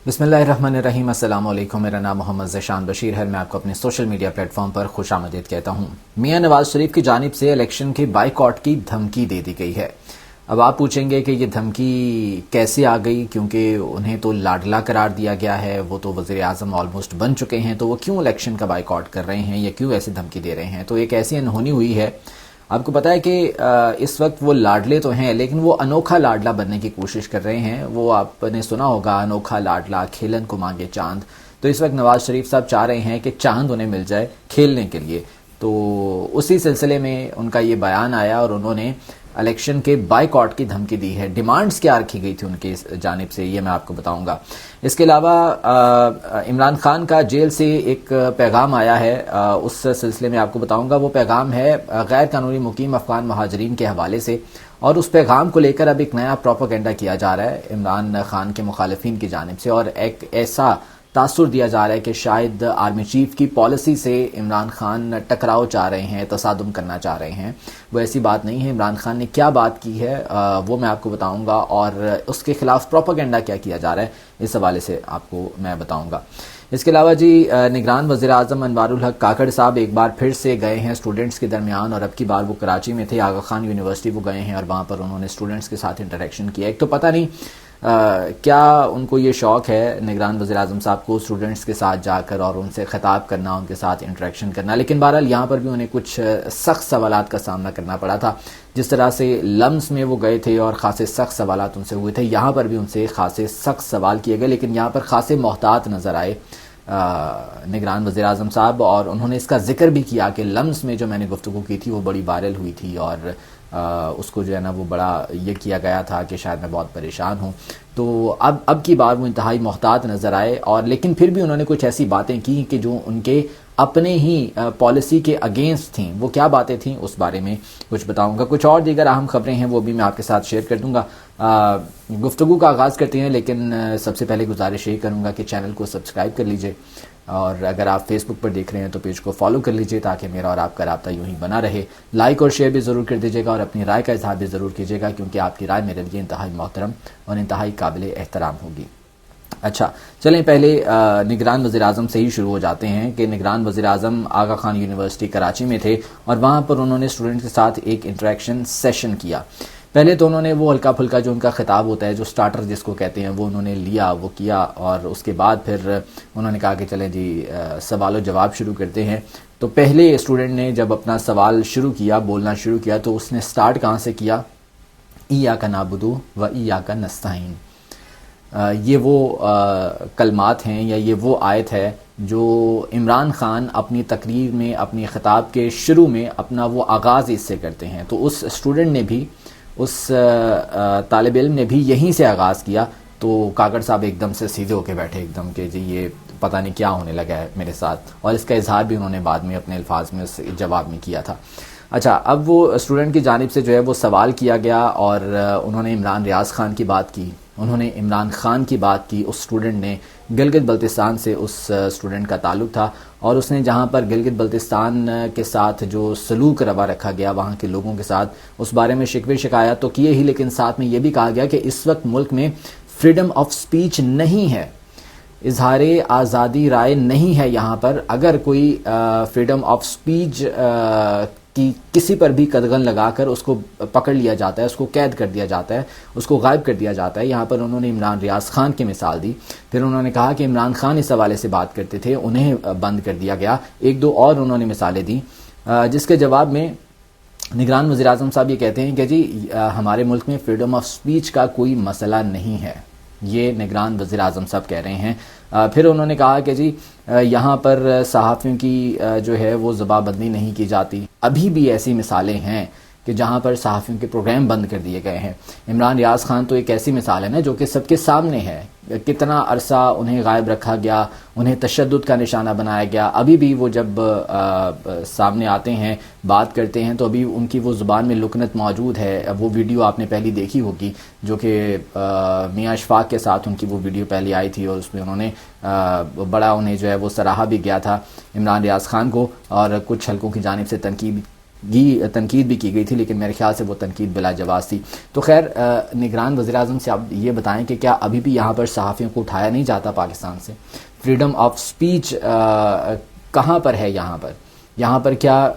بسم اللہ الرحمن الرحیم۔ السلام علیکم، میرا نام محمد ذیشان بشیر ہے۔ میں آپ کو اپنے سوشل میڈیا پلیٹ فارم پر خوش آمدید کہتا ہوں۔ میاں نواز شریف کی جانب سے الیکشن کے بائیکاٹ کی دھمکی دے دی گئی ہے۔ اب آپ پوچھیں گے کہ یہ دھمکی کیسے آ گئی، کیونکہ انہیں تو لاڈلا قرار دیا گیا ہے، وہ تو وزیر اعظم آلموسٹ بن چکے ہیں، تو وہ کیوں الیکشن کا بائیکاٹ کر رہے ہیں یا کیوں ایسی دھمکی دے رہے ہیں؟ تو ایک ایسی انہونی ہوئی ہے۔ آپ کو پتہ ہے کہ اس وقت وہ لاڈلے تو ہیں لیکن وہ انوکھا لاڈلا بننے کی کوشش کر رہے ہیں۔ وہ آپ نے سنا ہوگا، انوکھا لاڈلا کھیلن کو مانگے چاند۔ تو اس وقت نواز شریف صاحب چاہ رہے ہیں کہ چاند انہیں مل جائے کھیلنے کے لیے۔ تو اسی سلسلے میں ان کا یہ بیان آیا اور انہوں نے الیکشن کے بائیکاٹ کی دھمکی دی ہے۔ ڈیمانڈز کیا رکھی گئی تھی ان کی جانب سے، یہ میں آپ کو بتاؤں گا۔ اس کے علاوہ عمران خان کا جیل سے ایک پیغام آیا ہے، اس سلسلے میں آپ کو بتاؤں گا۔ وہ پیغام ہے غیر قانونی مقیم افغان مہاجرین کے حوالے سے، اور اس پیغام کو لے کر اب ایک نیا پروپیگنڈا کیا جا رہا ہے عمران خان کے مخالفین کی جانب سے، اور ایک ایسا تاثر دیا جا رہا ہے کہ شاید آرمی چیف کی پالیسی سے عمران خان ٹکراؤ چاہ رہے ہیں، تصادم کرنا چاہ رہے ہیں۔ وہ ایسی بات نہیں ہے۔ عمران خان نے کیا بات کی ہے وہ میں آپ کو بتاؤں گا، اور اس کے خلاف پروپیگنڈا کیا کیا جا رہا ہے اس حوالے سے آپ کو میں بتاؤں گا۔ اس کے علاوہ نگران وزیر اعظم انوار الحق کاکڑ صاحب ایک بار پھر سے گئے ہیں اسٹوڈنٹس کے درمیان، اور اب کی بار وہ کراچی میں تھے، آغا خان یونیورسٹی وہ گئے ہیں، اور وہاں پر انہوں نے اسٹوڈنٹس کے ساتھ انٹریکشن کیا۔ ایک تو پتہ نہیں کیا ان کو یہ شوق ہے نگران وزیر اعظم صاحب کو اسٹوڈنٹس کے ساتھ جا کر اور ان سے خطاب کرنا، ان کے ساتھ انٹریکشن کرنا، لیکن بہرحال یہاں پر بھی انہیں کچھ سخت سوالات کا سامنا کرنا پڑا تھا۔ جس طرح سے لمس میں وہ گئے تھے اور خاصے سخت سوالات ان سے ہوئے تھے، یہاں پر بھی ان سے خاصے سخت سوال کیے گئے، لیکن یہاں پر خاصے محتاط نظر آئے نگران وزیر اعظم صاحب، اور انہوں نے اس کا ذکر بھی کیا کہ لمس میں جو میں نے گفتگو کی تھی وہ بڑی وائرل ہوئی تھی، اور اس کو جو ہے نا وہ بڑا یہ کیا گیا تھا کہ شاید میں بہت پریشان ہوں۔ تو اب کی بار وہ انتہائی محتاط نظر آئے، اور لیکن پھر بھی انہوں نے کچھ ایسی باتیں کی کہ جو ان کے اپنے ہی پالیسی کے اگینسٹ تھیں۔ وہ کیا باتیں تھیں اس بارے میں کچھ بتاؤں گا۔ کچھ اور دیگر اہم خبریں ہیں وہ بھی میں آپ کے ساتھ شیئر کر دوں گا۔ گفتگو کا آغاز کرتے ہیں، لیکن سب سے پہلے گزارش یہ کروں گا کہ چینل کو سبسکرائب کر لیجئے، اور اگر آپ فیس بک پر دیکھ رہے ہیں تو پیج کو فالو کر لیجئے تاکہ میرا اور آپ کا رابطہ یوں ہی بنا رہے۔ لائک اور شیئر بھی ضرور کر دیجئے گا، اور اپنی رائے کا اظہار بھی ضرور کیجئے گا، کیونکہ آپ کی رائے میرے لیے انتہائی محترم اور انتہائی قابل احترام ہوگی۔ اچھا چلیں پہلے نگران وزیر اعظم سے ہی شروع ہو جاتے ہیں کہ نگران وزیر اعظم آغا خان یونیورسٹی کراچی میں تھے، اور وہاں پر انہوں نے اسٹوڈنٹ کے ساتھ ایک انٹریکشن سیشن کیا۔ پہلے تو انہوں نے وہ ہلکا پھلکا جو ان کا خطاب ہوتا ہے، جو سٹارٹر جس کو کہتے ہیں، وہ انہوں نے لیا، وہ کیا، اور اس کے بعد پھر انہوں نے کہا کہ چلیں جی سوال و جواب شروع کرتے ہیں۔ تو پہلے اسٹوڈنٹ نے جب اپنا سوال شروع کیا، بولنا شروع کیا، تو اس نے سٹارٹ کہاں سے کیا؟ ایاک نعبد و ایاک نستعین۔ یہ وہ کلمات ہیں یا یہ وہ آیت ہے جو عمران خان اپنی تقریر میں، اپنی خطاب کے شروع میں اپنا وہ آغاز اس سے کرتے ہیں۔ تو اس اسٹوڈنٹ نے بھی، اس طالب علم نے بھی یہیں سے آغاز کیا۔ تو کاکڑ صاحب ایک دم سے سیدھے ہو کے بیٹھے، ایک دم کہ جی یہ پتہ نہیں کیا ہونے لگا ہے میرے ساتھ، اور اس کا اظہار بھی انہوں نے بعد میں اپنے الفاظ میں اس جواب میں کیا تھا۔ اچھا، اب وہ اسٹوڈنٹ کی جانب سے جو ہے وہ سوال کیا گیا، اور انہوں نے عمران ریاض خان کی بات کی، انہوں نے عمران خان کی بات کی۔ اس اسٹوڈنٹ نے گلگت بلتستان سے اس اسٹوڈنٹ کا تعلق تھا، اور اس نے جہاں پر گلگت بلتستان کے ساتھ جو سلوک روا رکھا گیا وہاں کے لوگوں کے ساتھ، اس بارے میں شکوے شکایات تو کیے ہی، لیکن ساتھ میں یہ بھی کہا گیا کہ اس وقت ملک میں فریڈم آف سپیچ نہیں ہے، اظہار آزادی رائے نہیں ہے یہاں پر۔ اگر کوئی فریڈم آف سپیچ کی کسی پر بھی قدغن لگا کر اس کو پکڑ لیا جاتا ہے، اس کو قید کر دیا جاتا ہے، اس کو غائب کر دیا جاتا ہے۔ یہاں پر انہوں نے عمران ریاض خان کی مثال دی، پھر انہوں نے کہا کہ عمران خان اس حوالے سے بات کرتے تھے، انہیں بند کر دیا گیا، ایک دو اور انہوں نے مثالیں دیں، جس کے جواب میں نگران وزیر اعظم صاحب یہ کہتے ہیں کہ جی ہمارے ملک میں فریڈم آف سپیچ کا کوئی مسئلہ نہیں ہے، یہ نگران وزیر اعظم صاحب کہہ رہے ہیں۔ پھر انہوں نے کہا کہ جی یہاں پر صحافیوں کی جو ہے وہ زبان بندی نہیں کی جاتی، ابھی بھی ایسی مثالیں ہیں کہ جہاں پر صحافیوں کے پروگرام بند کر دیے گئے ہیں۔ عمران ریاض خان تو ایک ایسی مثال ہے نا جو کہ سب کے سامنے ہے، کتنا عرصہ انہیں غائب رکھا گیا، انہیں تشدد کا نشانہ بنایا گیا۔ ابھی بھی وہ جب سامنے آتے ہیں، بات کرتے ہیں، تو ابھی ان کی وہ زبان میں لکنت موجود ہے۔ وہ ویڈیو آپ نے پہلی دیکھی ہوگی جو کہ میاں اشفاق کے ساتھ ان کی وہ ویڈیو پہلے آئی تھی، اور اس میں انہوں نے بڑا انہیں جو ہے وہ سراہا بھی گیا تھا عمران ریاض خان کو، اور کچھ حلقوں کی جانب سے تنقید تنقید بھی کی گئی تھی، لیکن میرے خیال سے وہ تنقید بلا جواز تھی. تو خیر نگران وزیر اعظم سے آپ یہ بتائیں کہ کیا ابھی بھی یہاں پر صحافیوں کو اٹھایا نہیں جاتا پاکستان سے؟ فریڈم آف سپیچ کہاں پر ہے یہاں پر کیا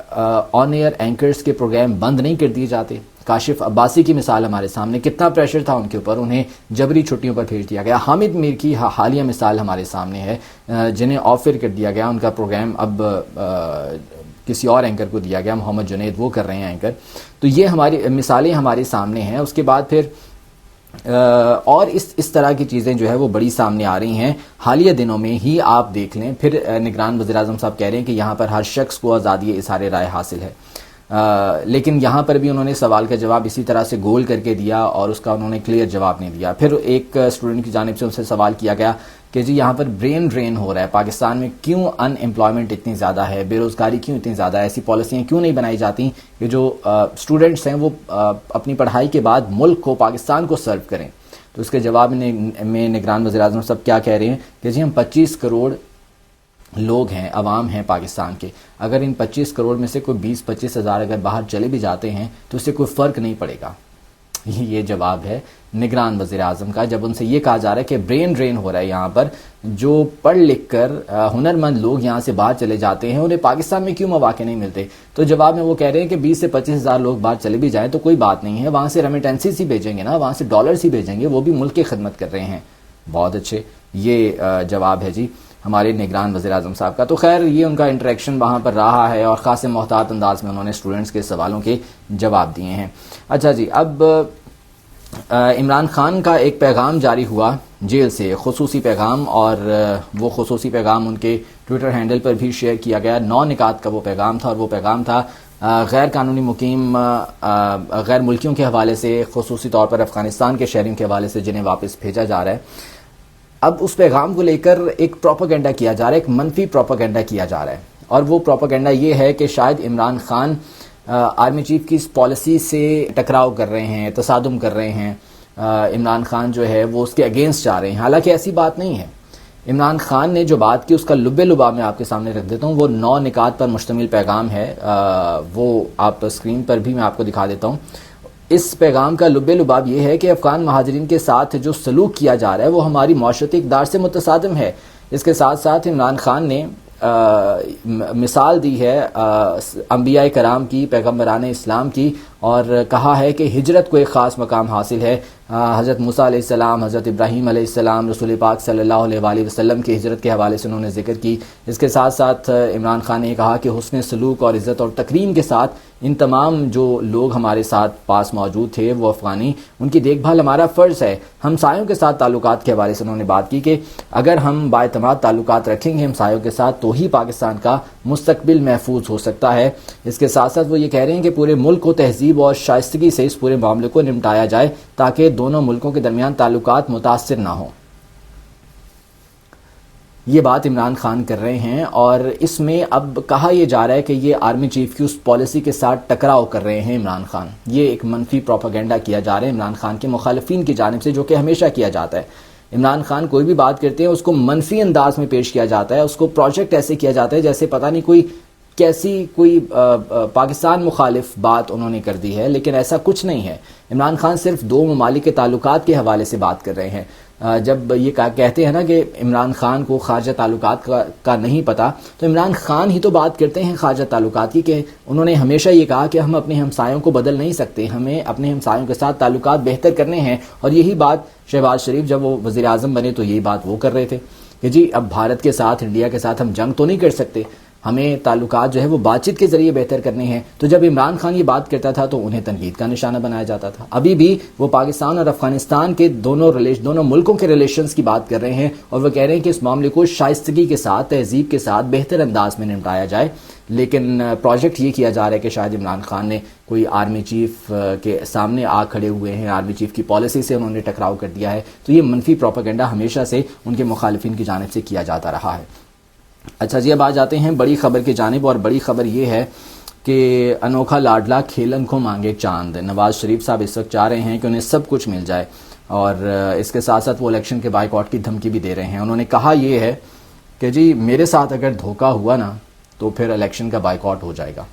آن ایئر اینکرز کے پروگرام بند نہیں کر دیے جاتے؟ کاشف عباسی کی مثال ہمارے سامنے، کتنا پریشر تھا ان کے اوپر، انہیں جبری چھٹیوں پر بھیج دیا گیا. حامد میر کی حالیہ مثال ہمارے سامنے ہے، جنہیں آفر کر دیا گیا، ان کا پروگرام اب کسی اور اینکر کو دیا گیا، محمد جنید وہ کر رہے ہیں اینکر. تو یہ ہماری مثالیں ہمارے سامنے ہیں. اس کے بعد پھر اور اس طرح کی چیزیں جو ہے وہ بڑی سامنے آ رہی ہیں. حالیہ دنوں میں ہی آپ دیکھ لیں، پھر نگران وزیر اعظم صاحب کہہ رہے ہیں کہ یہاں پر ہر شخص کو آزادی اظہار رائے حاصل ہے، لیکن یہاں پر بھی انہوں نے سوال کا جواب اسی طرح سے گول کر کے دیا اور اس کا انہوں نے کلیئر جواب نہیں دیا. پھر ایک اسٹوڈنٹ کی جانب سے ان سے سوال کیا گیا کہ جی یہاں پر برین ڈرین ہو رہا ہے، پاکستان میں کیوں ان امپلائمنٹ اتنی زیادہ ہے، بے روزگاری کیوں اتنی زیادہ ہے، ایسی پالیسیاں کیوں نہیں بنائی جاتی کہ جو اسٹوڈنٹس ہیں وہ اپنی پڑھائی کے بعد ملک کو، پاکستان کو سرو کریں. تو اس کے جواب میں نگران وزیر اعظم صاحب کیا کہہ رہے ہیں کہ جی ہم 25 کروڑ لوگ ہیں، عوام ہیں پاکستان کے، اگر ان 25 کروڑ میں سے کوئی 20-25 ہزار اگر باہر چلے بھی جاتے ہیں تو اس سے کوئی فرق نہیں پڑے گا. یہ جواب ہے نگران وزیر اعظم کا جب ان سے یہ کہا جا رہا ہے کہ برین ڈرین ہو رہا ہے یہاں پر، جو پڑھ لکھ کر ہنرمند لوگ یہاں سے باہر چلے جاتے ہیں انہیں پاکستان میں کیوں مواقع نہیں ملتے. تو جواب میں وہ کہہ رہے ہیں کہ 20 سے 25 ہزار لوگ باہر چلے بھی جائیں تو کوئی بات نہیں ہے، وہاں سے ریمیٹنسز ہی بھیجیں گے نا، وہاں سے ڈالرز ہی بھیجیں گے، وہ بھی ملک کی خدمت کر رہے ہیں. بہت اچھے، یہ جواب ہے جی ہمارے نگران وزیر اعظم صاحب کا. تو خیر یہ ان کا انٹریکشن وہاں پر رہا ہے اور خاص محتاط انداز میں انہوں نے اسٹوڈنٹس کے سوالوں کے جواب دیے ہیں. اچھا جی، اب عمران خان کا ایک پیغام جاری ہوا جیل سے، خصوصی پیغام، اور وہ خصوصی پیغام ان کے ٹویٹر ہینڈل پر بھی شیئر کیا گیا. 9 نکات کا وہ پیغام تھا، اور وہ پیغام تھا غیر قانونی مقیم غیر ملکیوں کے حوالے سے، خصوصی طور پر افغانستان کے شہریوں کے حوالے سے جنہیں واپس بھیجا جا رہا ہے. اب اس پیغام کو لے کر ایک پروپیگنڈا کیا جا رہا ہے، ایک منفی پروپیگنڈا کیا جا رہا ہے، اور وہ پروپیگنڈا یہ ہے کہ شاید عمران خان آرمی چیف کی اس پالیسی سے ٹکراؤ کر رہے ہیں، تصادم کر رہے ہیں، عمران خان جو ہے وہ اس کے اگینسٹ جا رہے ہیں. حالانکہ ایسی بات نہیں ہے. عمران خان نے جو بات کی اس کا لب لباب میں آپ کے سامنے رکھ دیتا ہوں. وہ 9 نکات پر مشتمل پیغام ہے، وہ آپ اسکرین پر بھی میں آپ کو دکھا دیتا ہوں. اس پیغام کا لب لباب یہ ہے کہ افغان مہاجرین کے ساتھ جو سلوک کیا جا رہا ہے وہ ہماری معاشرتی اقدار سے متصادم ہے. اس کے ساتھ ساتھ عمران خان نے مثال دی ہے انبیاء کرام کی، پیغمبران اسلام کی، اور کہا ہے کہ ہجرت کو ایک خاص مقام حاصل ہے. حضرت موسیٰ علیہ السلام، حضرت ابراہیم علیہ السلام، رسول پاک صلی اللہ علیہ وآلہ وسلم کی ہجرت کے حوالے سے انہوں نے ذکر کی. اس کے ساتھ ساتھ عمران خان نے کہا کہ حسن سلوک اور عزت اور تکریم کے ساتھ ان تمام جو لوگ ہمارے ساتھ پاس موجود تھے وہ افغانی، ان کی دیکھ بھال ہمارا فرض ہے. ہمسایوں کے ساتھ تعلقات کے حوالے سے انہوں نے بات کی کہ اگر ہم بااعتماد تعلقات رکھیں گے ہمسایوں کے ساتھ تو ہی پاکستان کا مستقبل محفوظ ہو سکتا ہے. اس کے ساتھ ساتھ وہ یہ کہہ رہے ہیں کہ پورے ملک کو تہذیب اور شائستگی سے اس پورے معاملے کو نمٹایا جائے تاکہ دونوں ملکوں کے درمیان تعلقات متاثر نہ ہوں. یہ بات عمران خان کر رہے ہیں، اور اس میں اب کہا یہ جا رہا ہے کہ یہ آرمی چیف کی اس پالیسی کے ساتھ ٹکراؤ کر رہے ہیں عمران خان. یہ ایک منفی پروپیگنڈا کیا جا رہا ہے عمران خان کے مخالفین کی جانب سے، جو کہ ہمیشہ کیا جاتا ہے. عمران خان کوئی بھی بات کرتے ہیں اس کو منفی انداز میں پیش کیا جاتا ہے، اس کو پروجیکٹ ایسے کیا جاتا ہے جیسے پتہ نہیں کوئی پاکستان مخالف بات انہوں نے کر دی ہے، لیکن ایسا کچھ نہیں ہے. عمران خان صرف 2 ممالک کے تعلقات کے حوالے سے بات کر رہے ہیں. جب یہ کہتے ہیں نا کہ عمران خان کو خارجہ تعلقات کا نہیں پتہ، تو عمران خان ہی تو بات کرتے ہیں خارجہ تعلقات کی، کہ انہوں نے ہمیشہ یہ کہا کہ ہم اپنے ہمسایوں کو بدل نہیں سکتے، ہمیں اپنے ہمسایوں کے ساتھ تعلقات بہتر کرنے ہیں. اور یہی بات شہباز شریف جب وہ وزیر اعظم بنے تو یہی بات وہ کر رہے تھے کہ جی اب بھارت کے ساتھ، انڈیا کے ساتھ ہم جنگ تو نہیں کر سکتے، ہمیں تعلقات جو ہے وہ بات چیت کے ذریعے بہتر کرنے ہیں. تو جب عمران خان یہ بات کرتا تھا تو انہیں تنقید کا نشانہ بنایا جاتا تھا. ابھی بھی وہ پاکستان اور افغانستان کے دونوں ملکوں کے ریلیشنز کی بات کر رہے ہیں، اور وہ کہہ رہے ہیں کہ اس معاملے کو شائستگی کے ساتھ، تہذیب کے ساتھ، بہتر انداز میں نمٹایا جائے. لیکن پروجیکٹ یہ کیا جا رہا ہے کہ شاید عمران خان نے کوئی آرمی چیف کے سامنے آ کھڑے ہوئے ہیں، آرمی چیف کی پالیسی سے انہوں نے ٹکراؤ کر دیا ہے. تو یہ منفی پروپیگنڈا ہمیشہ سے ان کے مخالفین کی جانب سے کیا جاتا رہا ہے. اچھا جی، اب آ جاتے ہیں بڑی خبر کی جانب، اور بڑی خبر یہ ہے کہ انوکھا لاڈلا کھیلن کو مانگے چاند. نواز شریف صاحب اس وقت چاہ رہے ہیں کہ انہیں سب کچھ مل جائے، اور اس کے ساتھ ساتھ وہ الیکشن کے بائیکاٹ کی دھمکی بھی دے رہے ہیں. انہوں نے کہا یہ ہے کہ جی میرے ساتھ اگر دھوکہ ہوا نا تو پھر الیکشن کا بائیکاٹ ہو جائے گا.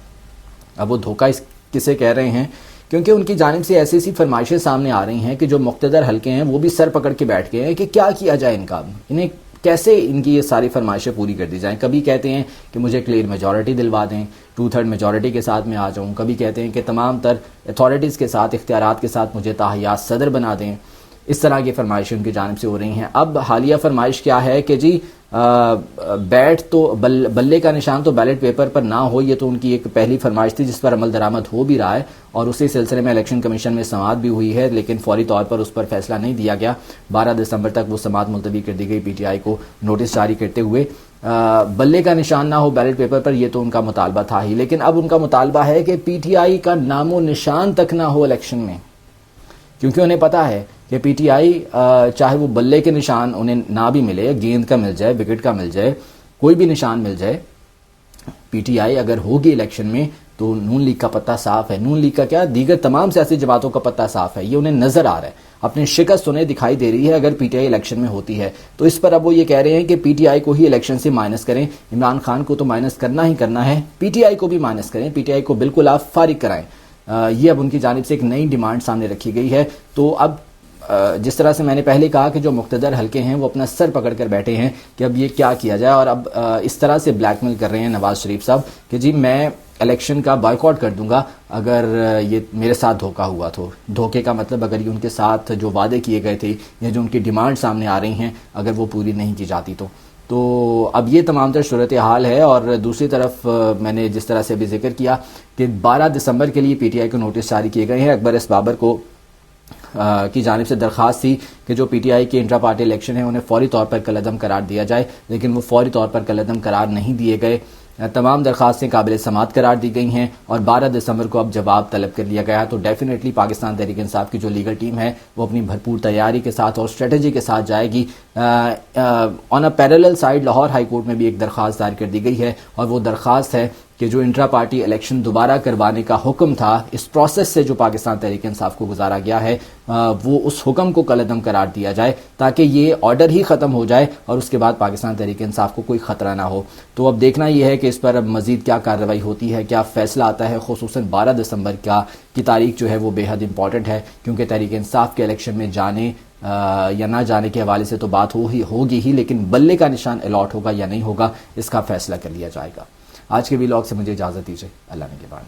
اب وہ دھوکہ کسے کہہ رہے ہیں؟ کیونکہ ان کی جانب سے ایسی فرمائشیں سامنے آ رہی ہیں کہ جو مقتدر حلقے ہیں وہ بھی سر پکڑ کے بیٹھ گئے ہیں کہ کیا کیا جائے ان کا، انہیں کیسے ان کی یہ ساری فرمائشیں پوری کر دی جائیں۔ کبھی کہتے ہیں کہ مجھے کلیئر میجورٹی دلوا دیں، 2/3 میجورٹی کے ساتھ میں آ جاؤں، کبھی کہتے ہیں کہ تمام تر اتھارٹیز کے ساتھ، اختیارات کے ساتھ مجھے تاحیات صدر بنا دیں۔ اس طرح کی فرمائشیں ان کی جانب سے ہو رہی ہیں۔ اب حالیہ فرمائش کیا ہے کہ جی بیٹ تو بلے کا نشان تو بیلٹ پیپر پر نہ ہو، یہ تو ان کی ایک پہلی فرمائش تھی جس پر عمل درآمد ہو بھی رہا ہے، اور اسی سلسلے میں الیکشن کمیشن میں سماعت بھی ہوئی ہے، لیکن فوری طور پر اس پر فیصلہ نہیں دیا گیا۔ 12 دسمبر تک وہ سماعت ملتوی کر دی گئی پی ٹی آئی کو نوٹس جاری کرتے ہوئے۔ بلے کا نشان نہ ہو بیلٹ پیپر پر، یہ تو ان کا مطالبہ تھا ہی، لیکن اب ان کا مطالبہ ہے کہ پی ٹی آئی کا نام و نشان تک نہ ہو الیکشن میں، کیونکہ انہیں پتا ہے کہ پی ٹی آئی چاہے وہ بلے کے نشان انہیں نہ بھی ملے، گیند کا مل جائے، وکٹ کا مل جائے، کوئی بھی نشان مل جائے، پی ٹی آئی اگر ہوگی الیکشن میں تو نون لیگ کا پتہ صاف ہے۔ نون لیگ کا کیا، دیگر تمام سیاسی جماعتوں کا پتہ صاف ہے، یہ انہیں نظر آ رہا ہے، اپنی شکست انہیں دکھائی دے رہی ہے اگر پی ٹی آئی الیکشن میں ہوتی ہے۔ تو اس پر اب وہ یہ کہہ رہے ہیں کہ پی ٹی آئی کو ہی الیکشن سے مائنس کریں، عمران خان کو تو مائنس کرنا ہی کرنا ہے، پی ٹی آئی کو بھی مائنس کریں، پی ٹی آئی کو بالکل آپ فارغ کرائیں۔ یہ اب ان کی جانب سے ایک نئی ڈیمانڈ سامنے رکھی گئی ہے۔ تو اب جس طرح سے میں نے پہلے کہا کہ جو مقتدر حلقے ہیں وہ اپنا سر پکڑ کر بیٹھے ہیں کہ اب یہ کیا کیا جائے، اور اب اس طرح سے بلیک میل کر رہے ہیں نواز شریف صاحب کہ جی میں الیکشن کا بائیکاٹ کر دوں گا اگر یہ میرے ساتھ دھوکہ ہوا تو۔ دھوکے کا مطلب اگر یہ ان کے ساتھ جو وعدے کیے گئے تھے یا جو ان کی ڈیمانڈ سامنے آ رہی ہیں اگر وہ پوری نہیں کی جاتی تو اب یہ تمام تر صورتحال ہے۔ اور دوسری طرف میں نے جس طرح سے ابھی ذکر کیا کہ 12 دسمبر کے لیے پی ٹی آئی کو نوٹس جاری کیے گئے ہیں۔ اکبر ایس بابر کو کی جانب سے درخواست تھی کہ جو پی ٹی آئی کے انٹرا پارٹی الیکشن ہیں انہیں فوری طور پر کالعدم قرار دیا جائے، لیکن وہ فوری طور پر کالعدم قرار نہیں دیے گئے۔ تمام درخواستیں قابل سماعت قرار دی گئی ہیں اور 12 دسمبر کو اب جواب طلب کر لیا گیا ہے۔ تو ڈیفینیٹلی پاکستان تحریک انصاف کی جو لیگل ٹیم ہے وہ اپنی بھرپور تیاری کے ساتھ اور اسٹریٹجی کے ساتھ جائے گی۔ On a parallel side Lahore high court میں بھی ایک درخواست دائر کر دی گئی ہے، اور وہ درخواست ہے کہ جو انٹرا پارٹی الیکشن دوبارہ کروانے کا حکم تھا اس پروسیس سے جو پاکستان تحریک انصاف کو گزارا گیا ہے وہ اس حکم کو کالعدم قرار دیا جائے تاکہ یہ آرڈر ہی ختم ہو جائے اور اس کے بعد پاکستان تحریک انصاف کو کوئی خطرہ نہ ہو۔ تو اب دیکھنا یہ ہے کہ اس پر اب مزید کیا کارروائی ہوتی ہے، کیا فیصلہ آتا ہے۔ خصوصاً 12 دسمبر کی تاریخ جو ہے وہ بے حد امپورٹنٹ ہے، کیونکہ تحریک انصاف کے الیکشن میں جانے یا نہ جانے کے حوالے سے تو بات ہوگی ہی، لیکن بلے کا نشان الاٹ ہوگا یا نہیں ہوگا اس کا فیصلہ کر لیا جائے گا۔ آج کے ویلاگ سے مجھے اجازت دیجیے، اللہ نگہبان۔